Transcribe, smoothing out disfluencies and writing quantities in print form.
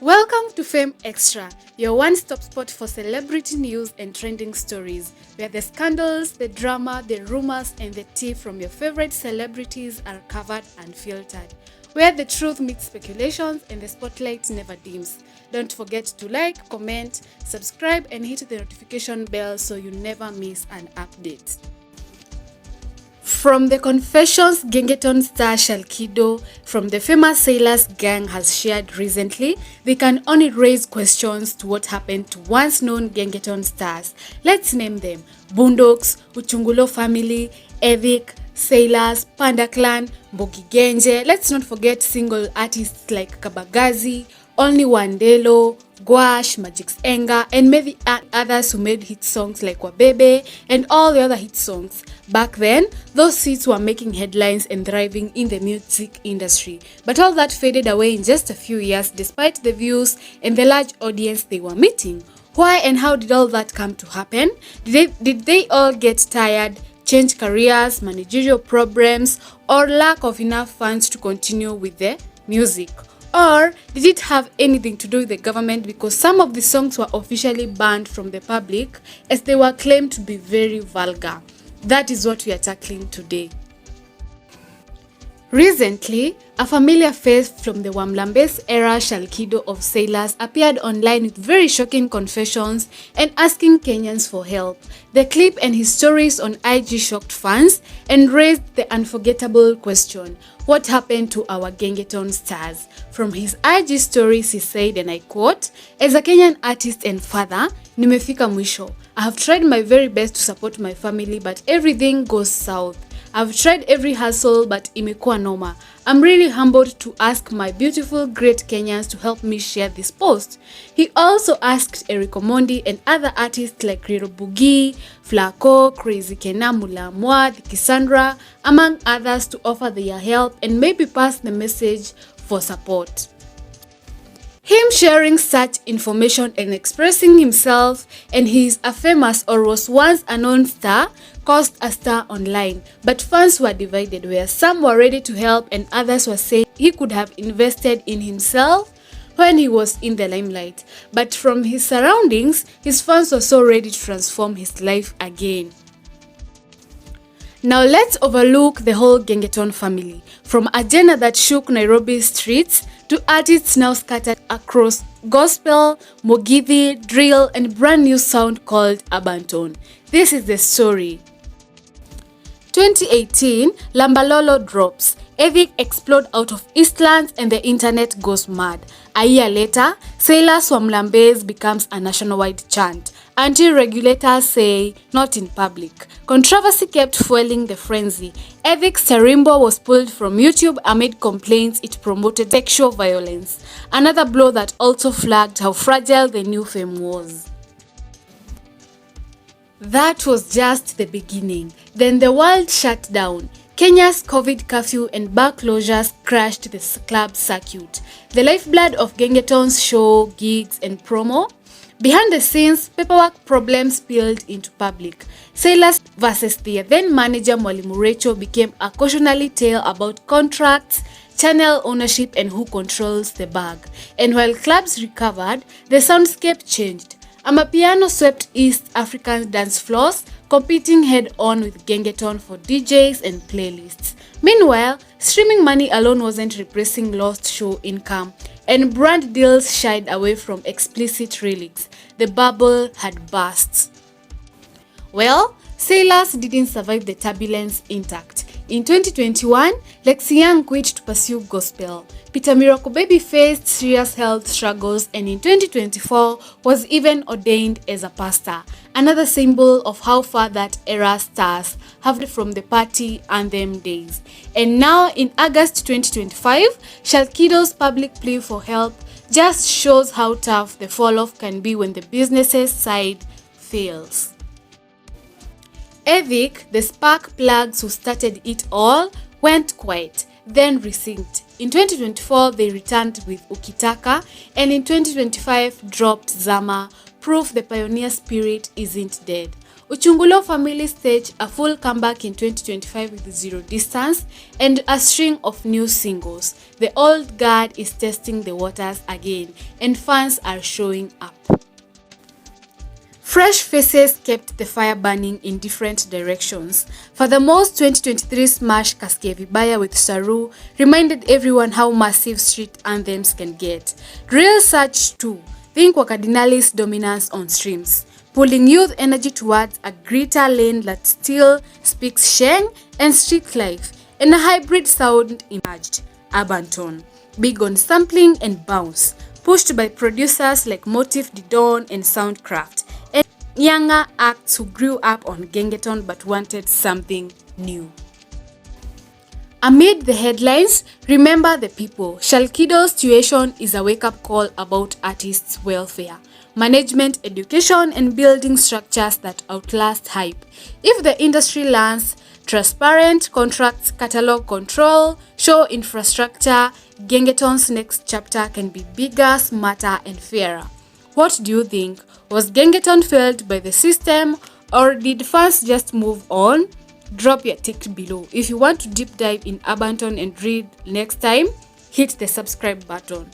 Welcome to Fame Extra, your one-stop spot for celebrity news and trending stories, where the scandals, the drama, the rumors, and the tea from your favorite celebrities are covered and filtered. Where the truth meets speculations and the spotlight never dims. Don't forget to like, comment, subscribe, and hit the notification bell so you never miss an update. From the confessions Gengetone star Shalkido from the famous Sailors gang has shared recently, they can only raise questions to what happened to once known Gengetone stars. Let's name them: Boondocks, Uchungulo family, Evik, Sailors, Panda Clan, Mbogi Genje. Let's not forget single artists like Kabagazi, Only Wandelo, Gwash, Magic's Enga, and many others who made hit songs like Wabebe and all the other hit songs. Back then, those hits were making headlines and thriving in the music industry. But all that faded away in just a few years despite the views and the large audience they were meeting. Why and how did all that come to happen? Did they all get tired, change careers, managerial problems, or lack of enough funds to continue with the music? Or did it have anything to do with the government because some of the songs were officially banned from the public as they were claimed to be very vulgar? That is what we are tackling today. Recently, a familiar face from the Wamlambes era Shalkido of Sailors appeared online with very shocking confessions and asking Kenyans for help. The clip and his stories on IG shocked fans and raised the unforgettable question: what happened to our Gengetone stars? From his IG stories, he said, and I quote, "As a Kenyan artist and father, nimefika mwisho. I have tried my very best to support my family, but everything goes south. I've tried every hustle, but imekuwa noma. I'm really humbled to ask my beautiful great Kenyans to help me share this post." He also asked Eric Omondi and other artists like Riro Bugi, Flaco, Crazy Kena, Mulamwa, Kisandra, among others, to offer their help and maybe pass the message for support. Him sharing such information and expressing himself and he is a famous or was once a known star caused a stir online, but fans were divided where some were ready to help and others were saying he could have invested in himself when he was in the limelight. But from his surroundings, his fans were so ready to transform his life again. Now let's overlook the whole Gengetone family, from a genre that shook Nairobi's streets to artists now scattered across gospel, mogithi, drill, and brand new sound called urban tone. This is the story. 2018, Lambalolo drops. Evik explode out of Eastlands and the internet goes mad. A year later, Sailors Wamlambes becomes a nationwide chant until regulators say not in public. Controversy kept fueling the frenzy. Evik's Tarimbo was pulled from YouTube amid complaints it promoted sexual violence. Another blow that also flagged how fragile the new fame was. That was just the beginning. Then the world shut down. Kenya's COVID curfew and bar closures crashed the club circuit. The lifeblood of Gengetone's show, gigs, and promo. Behind the scenes, paperwork problems spilled into public. Sailors versus their then manager Mwalimu Recho became a cautionary tale about contracts, channel ownership, and who controls the bag. And while clubs recovered, the soundscape changed. Amapiano swept East African dance floors, competing head-on with Gengetone for DJs and playlists. Meanwhile, streaming money alone wasn't replacing lost show income, and brand deals shied away from explicit lyrics. The bubble had burst. Well, Sailors didn't survive the turbulence intact. In 2021, Lexi Young quit to pursue gospel. Peter Miracle Baby faced serious health struggles and in 2024 was even ordained as a pastor. Another symbol of how far that era stars have from the party anthem days. And now in August 2025, Shalkido's public plea for help just shows how tough the fall-off can be when the business's side fails. Evik, the spark plugs who started it all, went quiet, then resynced. In 2024, they returned with Ukitaka, and in 2025 dropped Zama, proof the pioneer spirit isn't dead. Uchungulo family staged a full comeback in 2025 with Zero Distance and a string of new singles. The old guard is testing the waters again, and fans are showing up. Fresh faces kept the fire burning in different directions. For the most 2023 smash Kasikia Vibaya with Saru reminded everyone how massive street anthems can get. Real Search 2, think Wakadinali's dominance on streams, pulling youth energy towards a greater lane that still speaks Sheng and street life, and a hybrid sound emerged, urban tone, big on sampling and bounce, pushed by producers like Motif Didon and Soundcraft, and younger acts who grew up on Gengetone but wanted something new. Amid the headlines, remember the people. Shalkido's tuition is a wake-up call about artists' welfare, management, education, and building structures that outlast hype. If the industry learns transparent contracts, catalog control, show infrastructure, Gengetone's next chapter can be bigger, smarter, and fairer. What do you think? Was Gengetone failed by the system, or did fans just move on? Drop your take below. If you want to deep dive in Urban Tone and read next time, hit the subscribe button.